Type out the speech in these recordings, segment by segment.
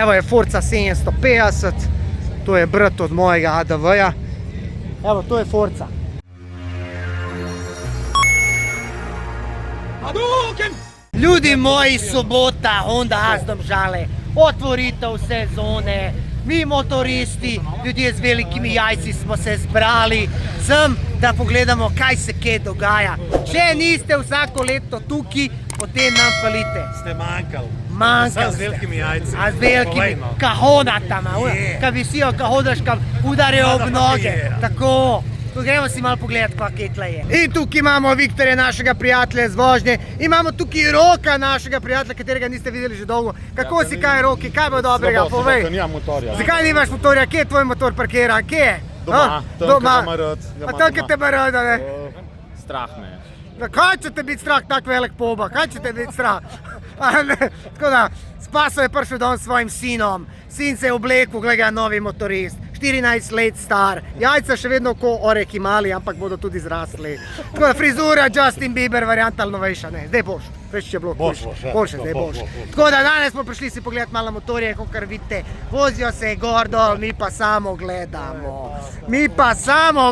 Evo je Forza 750, to je brat od mojega ADV-ja. Evo, to je Forza. Ljudi moji, sobota, Honda As Domžale, otvoritev sezone, mi motoristi, ljudje z velikimi jajci smo se zbrali sem, da pogledamo, kaj se kje dogaja. Če niste vsako leto tukaj, potem nam falite. Ste manjkali. Manjkali z velikimi jajci. A z velikimi kahonatama, ka visijo kahodaška, udarijo ob noge. Tako. Tu gremo si malo pogledati, kakaj tle je. In tukaj imamo Viktorja, našega prijatelja z vožnje. Imamo tukaj Roka, našega prijatelja, katerega niste videli že dolgo. Kako si, kaj Roki, kaj bo dobrega, povej. Nimam motorja. Zakaj nimaš motorja? Kje je tvoj motor parkiran? Kje je? Doma. A tam, kje te ima rad, ne? Strah me je. Kaj će te biti strah, tak velik poba? Kaj će te biti strah? Tako da, Spaso je prišel dom s svojim sinom. Sin se je oblekel, gleda novi motorist. 14 let star, jajca še vedno ko oreki mali, ampak bodo tudi zrasli. Tako da frizura Justin Bieber, varianta ali novejša, ne, zdaj boš. Prejši je bilo boljše, zdaj boš. Tako da danes smo prišli si pogledati malo motorje, kakor vidite, vozijo se gor dol, mi pa samo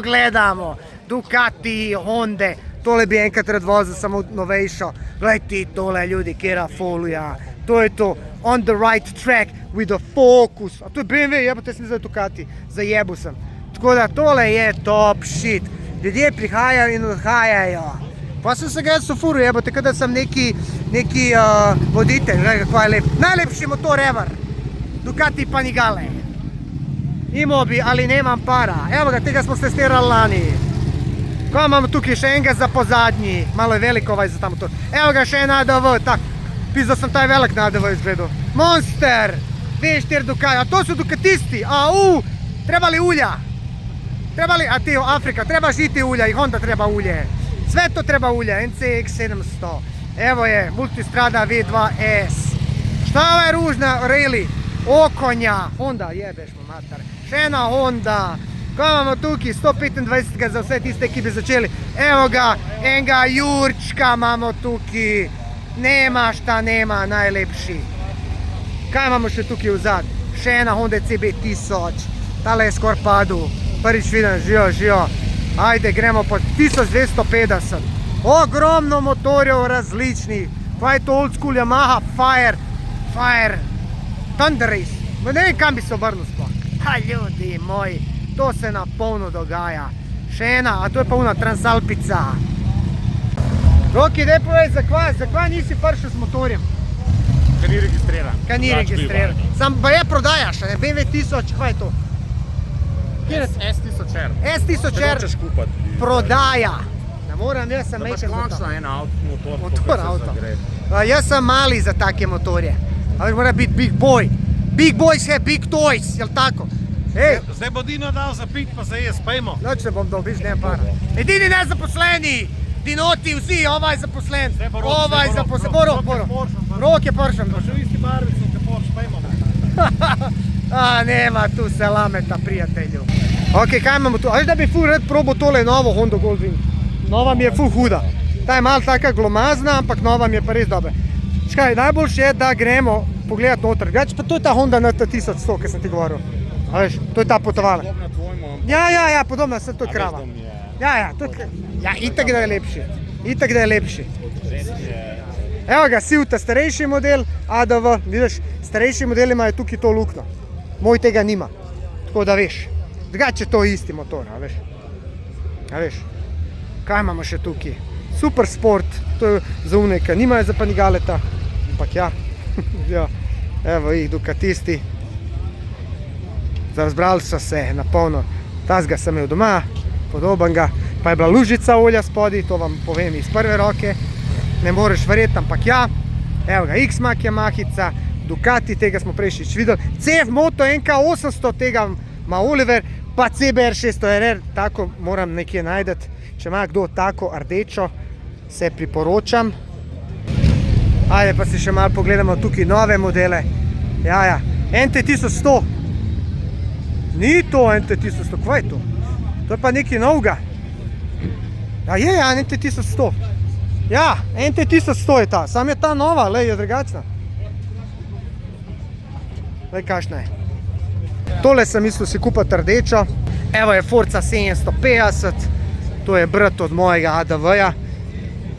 gledamo. Ducati, Honde, tole bi enkrat rad vozil samo novejšo. Glej ti tole ljudi, kjera folija. To je to, on the right track with a focus. A to je BMW, jebote, sem zdaj Ducati, zajebu sem. Tako da tole je top shit. Ljudje prihajajo in odhajajo. Pa sem se ga jaz sufuru, jebote, kada sem neki voditelj, gledaj kako je lep. Najlepši motor ever. Ducati Panigale. Imao bi, ali nemam para. Evo ga, tega smo testirali lani. Ko imamo tukaj še enega za pozadnji, malo je velik ovaj za ta motor. Evo ga še en ADV, tak. Pizda sem taj velik na ADV izgledal. Monster! V4 Ducati, a to su Ducatisti, trebali ulja. A ti Afrika, treba žiti ulja i Honda treba ulje. Sve to treba ulja, NCX 700. Evo je, Multistrada V2S. Šta je ružna, Rally? Okonja, Honda, jebeš mu matar. Še ena Honda. Ko imamo tukaj 125 za vse tiste, ki bi začeli. Evo ga, enega Jurčka imamo tukaj. Nema šta nema, najlepši. Kaj imamo še tukaj vzad? Še ena Honda CB1000. Tale je skor padel. Prvič vidim, žijo. Ajde, gremo po 1250. Ogromno motorjev različnih. Kaj je to old school Yamaha Fire Thunder Race. Ne vem, kam bi se obrnil sploh. Ha, ljudi moji, to se na polno dogaja. Še ena, a to je pa una Transalpica. Roki, daj povej, zakaj nisi prišel s motorjem? Kaj ni registriran. Sam pa je prodajaš, ne? BMW 1000, kaj je to? S1000R. S1000R prodaja. Ne moram, jaz sem mečen za to. Da baš končno en motor. Jaz sem mali za take motorje. Ali mora biti big boy. Big boys have big toys, jel tako? Zdaj bo Dino dal za pit, pa za jes, pejmo. Noč ne bom dal, biš ne para. Edini nezaposleni. Dinoti, vsi, ovaj zaposlen, Rok je pršen. Pa še v isti barvi sem te Porsche, pejmo. Nema tu selameta, prijatelju. Ok, kaj imamo tu? Až da bi ful red probal tole novo Honda Goldwing. Nova mi je ful huda. Ta je malo taka glomazna, ampak nova mi je pa res dobra. Škaj, najboljše je, da gremo pogledat noter. Gač, pa to je ta Honda NT1100, ki sem ti govoril. A veš, to je ta potovala. Podobna tvojmu. Ja, podobna, se to je krava. Ja, itak da je lepši. Evo ga, Sivta, starejši model, ADV, vidiš, starejši model imajo tukaj to lukno. Moj tega nima, tako da veš. Drugače je to isti motor, a veš. Kaj imamo še tukaj? Super Sport, to je za uneka, nimajo za Panigaleta, ampak ja. Evo jih, Ducatisti. Zbrali so se na polno, tazga sem imel doma, podoben ga. Pa je bila lužica olja spodaj, to vam povem iz prve roke. Ne moreš verjeti, ampak ja. Evo ga, X-Mak je mahica, Ducati, tega smo prejšič videli. CF Moto NK800, tega ima Oliver, pa CBR 600RR, tako moram nekje najdeti. Če ima kdo tako rdečo, se priporočam. Ajde, pa si še malo pogledamo tukaj nove modele. Ja, NT1100. Ni to NT1100, kva je to? To je pa nekaj novega. Ja, NT1100. Ja, NT1100 je ta, sam je ta nova, lej, je drugačna. Glej, kakšna je. Tole sem mislil si kupiti rdečo. Evo je Forza 750. To je brat od mojega ADV-ja.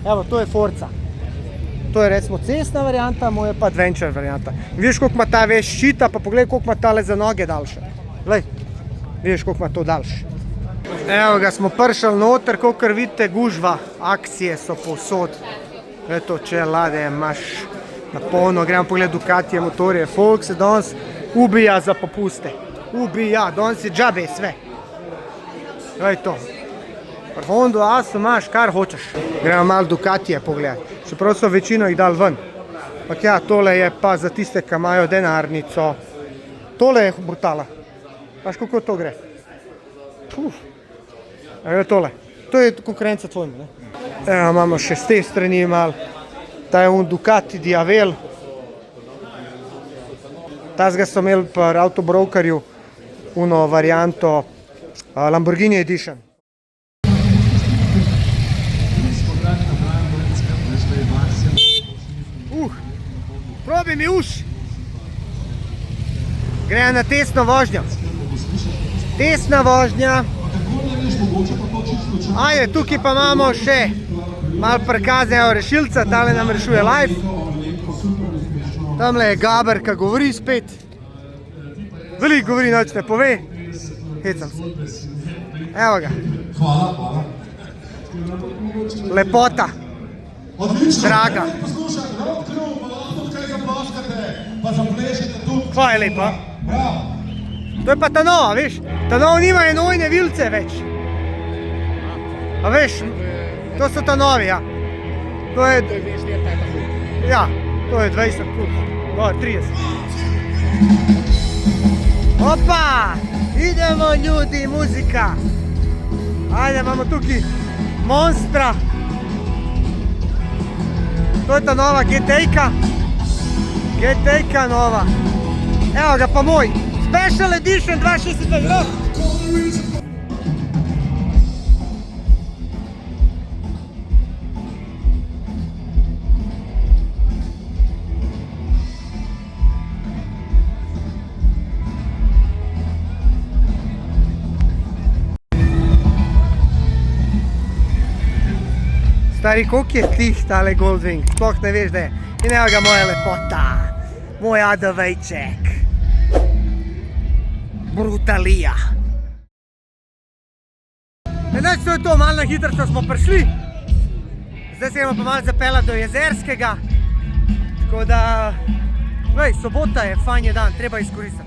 Evo, to je Forza. To je recimo cestna varianta, moja pa adventure varianta. Vidiš, koliko ima ta veš ščita, pa pogledaj, koliko ima tale za noge daljše. Glej, vidiš, koliko ima to daljše. Evo ga, smo prišli noter, kakor vidite, gužva, akcije so povsod. Eto, če lade imaš na polno, gremo pogled Ducatije motorje. Folk se danes ubija za popuste. Ubija, danes je džabe sve. Glej to. Pri Hondu Asu imaš, kar hočeš. Gremo malo Ducatije pogledati. Čeprav so večino jih dal ven. Ampak ja, tole je pa za tiste, ki imajo denarnico. Tole je brutala. Paš, kako to gre? Evo tole. To je konkurenca tvojima, ne? Evo, imamo še z te strani malo. Ta je un Ducati Diavel. Tazga so imeli pri Autobrokerju uno varianto Lamborghini Edition. Probi mi uš. Grejo na testno vožnjo. Testna vožnja. Ajde, tukaj pa imamo še malo prikaze, evo rešilca, tale nam rešuje live. Tamle je Gaber, ki govori spet. Veliko govori, noč ne pove. Hecam se. Evo ga. Lepota. Draga. Kaj je lepa? To je pa ta nova, veš? Ta nova nima enojne vilce več. A veš, to so ta novi, ja. To je... Ja, to je 20 plus. To je 30. Opa! Idemo ljudi, muzika! Ajde, imamo tukaj Monstra. To je ta nova GT-ka. GT-ka nova. Evo ga pa moj. Special Edition 226. Stari, koliko je tih tale Goldwing? Sploh ne veš, da je. In evo ga moja lepota. Moj ADV-ček. Brutalija. Enač, to je to, malo na hitrco smo prišli. Zdaj se gremo pa malo zapeljati do Jezerskega. Tako da, sobota je, fajn je dan, treba izkoristiti.